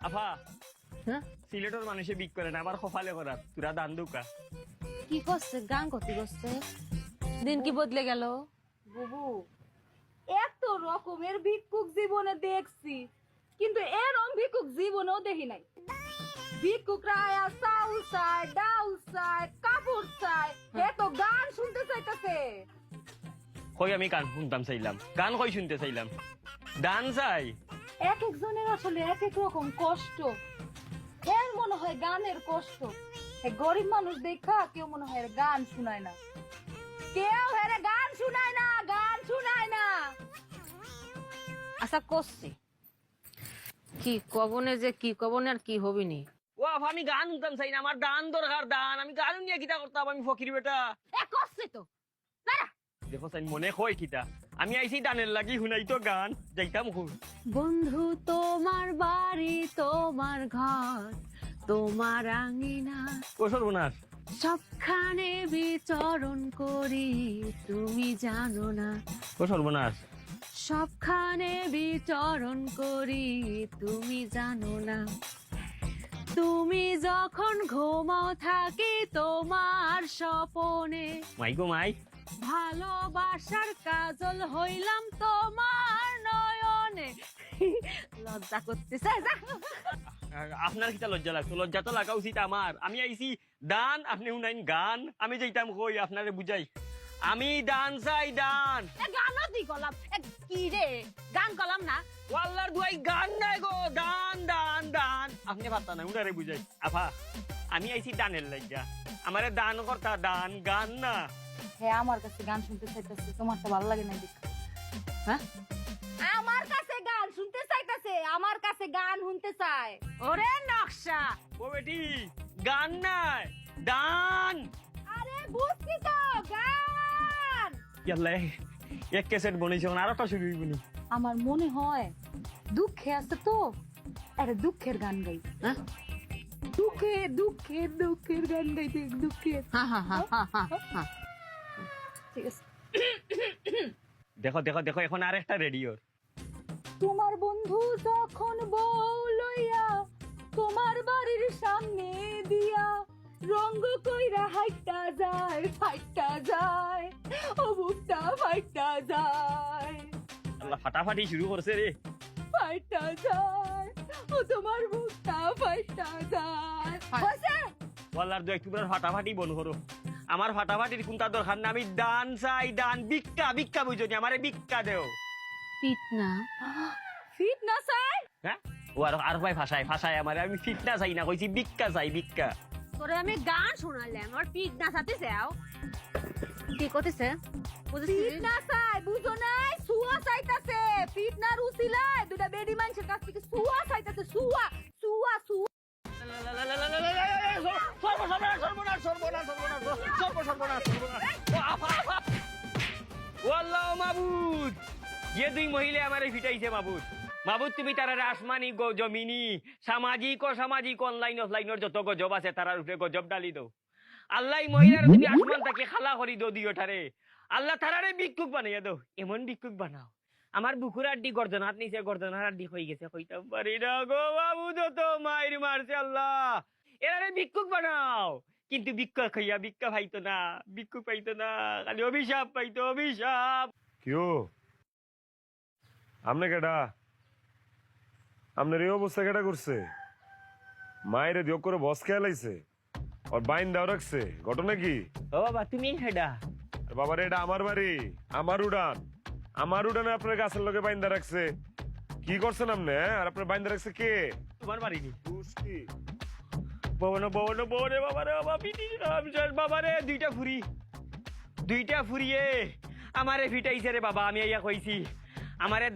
আফা হ্যাঁ সিলেটের মানুষে বিক করে না আবার কপালে করার তোরা দান দুকা কি করছে গান করতে করছে দিন কি বদলে গেল বুবু এত রকমের ভিক্ষুক জীবনে দেখছি কিন্তু এরকম ভিক্ষুক জীবনেও দেখি নাই ভিক্ষুকরা আয়া চাউল চায় ডাউল চায় কাপড় চায় এত গান শুনতে চাইতেছে কই আমি গান শুনতাম চাইলাম গান কই শুনতে চাইলাম দান চাই এক একজনের আসলে এক এক রকম কষ্ট এর মনে হয় গানের কষ্ট গরিব মানুষ দেখা কেউ মনে হয় এর গান শুনায় না কেউ হেরে গান শুনায় না গান শুনায় না আশা করছি কি কবনে যে কি কবনে আর কি হবিনি ও আফা আমি গান শুনতাম চাই না আমার দান দরকার দান আমি গান নিয়ে কিতা করতাম আমি ফকির বেটা এ করছে তো দাঁড়া দেখো চাই মনে কই কিতা আমি আইছি দানের লাগি শুনাই তো গান যাইতাম খুব বন্ধু তোমার বাড়ি তোমার ঘর তোমার আঙিনা ও সর্বনাশ সবখানে বিচরণ করি তুমি জানো না ও সর্বনাশ সবখানে বিচরণ করি তুমি জানো না তুমি যখন ঘুমাও থাকি তোমার স্বপনে মাই গো মাই ভালোবাসার কাজল হইলাম তোমার নয়নে লজ্জা করতেছে যা আপনার কিতা লজ্জা লাগতো লজ্জা তো লাগা উচিত আমার আমি আইছি দান আপনি শুনাইন গান আমি যাইতাম কই আপনারে বুঝাই আমি দান চাই দান গানও দি গলাম কি রে গান গলাম না ওয়াল্লার দুয়াই গান নাই গো দান দান দান আপনি পারতা না উনারে বুঝাই আফা আমি আইছি দানের লাগিয়া আমারে দান করতা দান গান না হ্যাঁ আমার কাছে গান শুনতে চাইতেছে তোমার তো ভালো লাগে না দেখ হ্যাঁ আমার কাছে গান শুনতে চাইতেছে আমার কাছে গান শুনতে চায় ওরে নকশা ও বেটি গান নাই দান আরে বুঝছি তো গান ইয়াল্লা এক ক্যাসেট বনেছে আর একটা শুরু হইবনি আমার মনে হয় দুঃখে আছে তো আরে দুঃখের গান গাই হ্যাঁ দুঃখে দুঃখের দুঃখের গান গাইতে দুঃখের হা হা হা হা হা ঠিক আছে দেখো দেখো দেখো এখন আর একটা রেডিওর তোমার বন্ধু যখন বউ লইয়া তোমার বাড়ির সামনে দিয়া রঙ্গ কইরা হাইটা যায় ফাইটা যায় ও বুকটা ফাইটা যায় আল্লাহ ফাটাফাটি শুরু করছে রে ফাইটা যায় ও তোমার বুকটা ফাইটা যায় হইছে ওয়াল্লার দু একটু ফাটাফাটি বন করো আমার ফাটাফাটির কোনটা দরকার না আমি দান চাই দান ভিক্ষা ভিক্ষা বুঝো নি আমারে ভিক্ষা দেও পিটনা ফিট না চাই হ্যাঁ ও আর ভাই ভাষায় আমারে আমি ফিটনা চাই না কইছি ভিক্ষা চাই ভিক্ষা তোরে আমি গান শোনালাম আর পিটনা সাথে যাও কি করতেছে ফিট না চাই বুঝো নাই সুয়া চাইতাছে ফিট না রুচিলায় দুটা বেডি মানুষের কাছ থেকে সুয়া চাইতাছে সুয়া সুয়া সুয়া মাবুদ যে দুই মহিলা আমারে ফিটাইছে মাবুদ মাবুদ তুমি তারা আসমানি জমিনি সামাজিক ও সামাজিক অনলাইন অফলাইনের যত গজব আছে তারার উপরে গজব ডালি দাও আল্লাহ মহিলার তুমি আসমান তাকে খালা করি দো দিও ঠারে আল্লাহ তারারে ভিক্ষুক বানাইয়া দাও এমন ভিক্ষুক বানাও আমার বুকুর আড্ডি গর্জনাত নিচে গর্জনার আড্ডি হয়ে গেছে কইতাম পারি না গো বাবু যত মায়ের মারছে আল্লাহ এরারে ভিক্ষুক বানাও কিন্তু ভিক্ষা খাইয়া ভিক্ষা পাইতো না ভিক্ষুক পাইতো না খালি অভিশাপ পাইতো অভিশাপ কিও আমনে কেডা আপনার এই অবস্থা কেডা করছে মায়ের দিও করে বস খেয়ে লাইছে আর বাইন দাও রাখছে ঘটনা কি ও বাবা তুমি হেডা বাবার এটা আমার বাড়ি আমার উড়ান আমার উড়ানে আপনার গাছের লোকে বাইন্দা রাখছে কি করছেন আপনি আর আপনার বাইন্দা রাখছে কে তোমার বাড়িনি পুষ্টি ববন ববন ববনে বাবা রে বাবা পিটি রাম শেষ বাবা রে দুইটা ফুরিয়ে আমারে ফিটাইছে রে বাবা আমি আইয়া কইছি আমারে